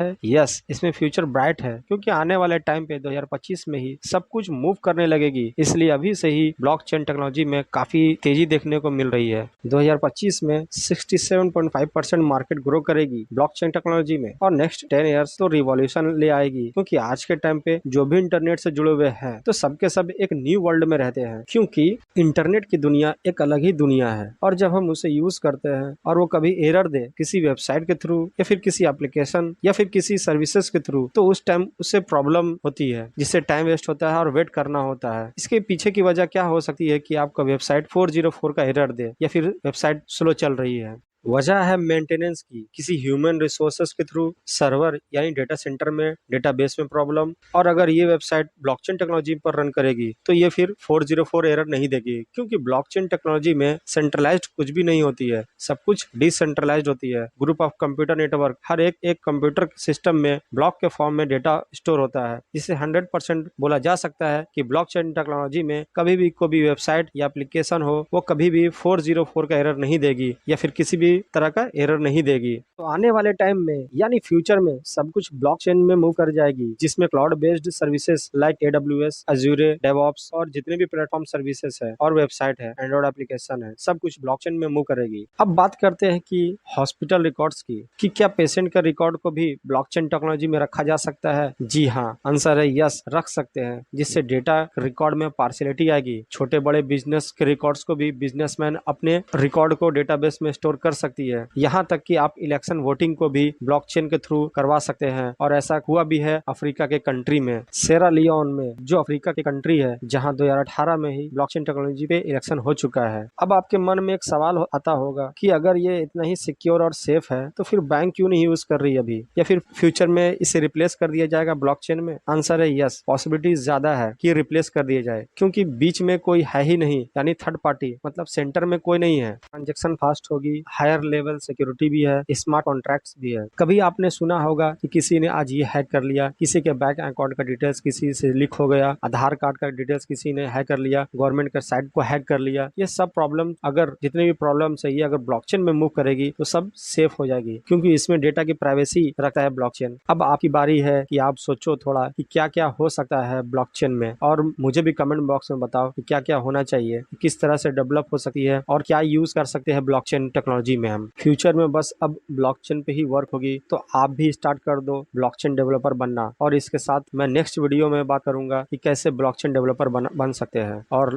है? यस, इसमें future bright है क्योंकि आने वाले टाइम पे 2025 में ही सब कुछ मूव करने लगेगी। इसलिए अभी से ही ब्लॉकचेन टेक्नोलॉजी में काफी तेजी देखने को मिल रही है। 2025 में 67.5% मार्केट ग्रो करेगी ब्लॉकचेन टेक्नोलॉजी में और नेक्स्ट 10 इयर्स तो रिवॉल्यूशन ले आएगी क्योंकि आज के टाइम पे जो भी इंटरनेट से जुड़े हुए हैं तो सबके सब एक न्यू वर्ल्ड में रहते हैं क्योंकि इंटरनेट की दुनिया एक अलग ही दुनिया है और जब हम उसे यूज करते हैं और वो कभी एरर दे किसी वेबसाइट के थ्रू या फिर किसी एप्लीकेशन या फिर किसी सर्विसेज के थ्रू तो उस टाइम उससे प्रॉब्लम होती है जिससे टाइम वेस्ट होता है और वेट करना होता है। इसके पीछे की वजह क्या हो सकती है कि आपका वेबसाइट 404 का एरर दे या फिर वेबसाइट स्लो चल रही है। वजह है मेंटेनेंस की, किसी ह्यूमन रिसोर्सेज के थ्रू सर्वर यानी डेटा सेंटर में डेटाबेस में प्रॉब्लम। और अगर ये वेबसाइट ब्लॉकचेन टेक्नोलॉजी पर रन करेगी तो ये फिर 404 एरर नहीं देगी क्योंकि ब्लॉकचेन टेक्नोलॉजी में सेंट्रलाइज्ड कुछ भी नहीं होती है, सब कुछ डिसेंट्रलाइज्ड होती है। ग्रुप ऑफ कंप्यूटर नेटवर्क, हर एक कंप्यूटर सिस्टम में ब्लॉक के फॉर्म में डेटा स्टोर होता है जिसे 100% बोला जा सकता है कि ब्लॉकचेन टेक्नोलॉजी में कभी भी कोई भी वेबसाइट या एप्लीकेशन हो वो कभी भी 404 का एरर नहीं देगी या फिर किसी भी तरह का एरर नहीं देगी। तो आने वाले टाइम में यानी फ्यूचर में सब कुछ ब्लॉकचेन में मूव कर जाएगी जिसमें cloud based services like AWS, Azure, DevOps और जितने भी प्लेटफॉर्म सर्विसेज है और वेबसाइट है, एंड्रॉइड एप्लीकेशन है, सब कुछ ब्लॉकचेन में मूव करेगी। अब बात करते हैं कि हॉस्पिटल रिकॉर्ड्स की कि क्या पेशेंट का रिकॉर्ड को भी ब्लॉकचेन टेक्नोलॉजी में रखा जा सकता है? जी हाँ, आंसर है यस, रख सकते हैं जिससे डेटा रिकॉर्ड में पार्शियलिटी आएगी। छोटे बड़े बिजनेस के रिकॉर्ड्स को भी बिजनेसमैन अपने रिकॉर्ड को डेटाबेस में स्टोर कर सकती है। यहाँ तक कि आप इलेक्शन वोटिंग को भी ब्लॉकचेन के थ्रू करवा सकते हैं और ऐसा हुआ भी है अफ्रीका के कंट्री में, सेरा लियोन में, जो अफ्रीका की कंट्री है जहाँ 2018 में ही ब्लॉकचेन टेक्नोलॉजी पे इलेक्शन हो चुका है। अब आपके मन में एक सवाल आता होगा कि अगर ये इतना ही सिक्योर और सेफ है तो फिर बैंक क्यों नहीं यूज कर रही अभी या फिर फ्यूचर में इसे रिप्लेस कर दिया जाएगा ब्लॉकचेन में? आंसर है यस, पॉसिबिलिटी ज्यादा है कि रिप्लेस कर दिया जाए क्योंकि बीच में कोई है ही नहीं, यानी थर्ड पार्टी मतलब सेंटर में कोई नहीं है। ट्रांजेक्शन फास्ट होगी, हायर लेवल सिक्योरिटी भी है, स्मार्ट कॉन्ट्रैक्ट्स भी है। कभी आपने सुना होगा कि किसी ने आज ये हैक कर लिया, किसी के बैंक अकाउंट का डिटेल्स किसी से लीक हो गया, आधार कार्ड का डिटेल्स किसी ने हैक कर लिया, गवर्नमेंट का साइट को हैक कर लिया। ये सब प्रॉब्लम, अगर जितने भी प्रॉब्लम है ये अगर ब्लॉकचेन में मूव करेगी तो सब सेफ हो जाएगी क्योंकि इसमें डेटा की प्राइवेसी रखता है ब्लॉकचेन। अब आपकी बारी है कि आप सोचो थोड़ा कि क्या क्या हो सकता है ब्लॉकचेन में और मुझे भी कमेंट बॉक्स में बताओ कि क्या क्या होना चाहिए, किस तरह से डेवलप हो सकती है और क्या यूज कर सकते हैं ब्लॉकचेन टेक्नोलॉजी में हम फ्यूचर में। बस अब ब्लॉकचेन पे ही वर्क होगी तो आप भी स्टार्ट कर दो ब्लॉकचेन डेवलपर बनना। और इसके साथ मैं नेक्स्ट वीडियो में बात करूंगा कि कैसे ब्लॉकचेन डेवलपर बन सकते हैं और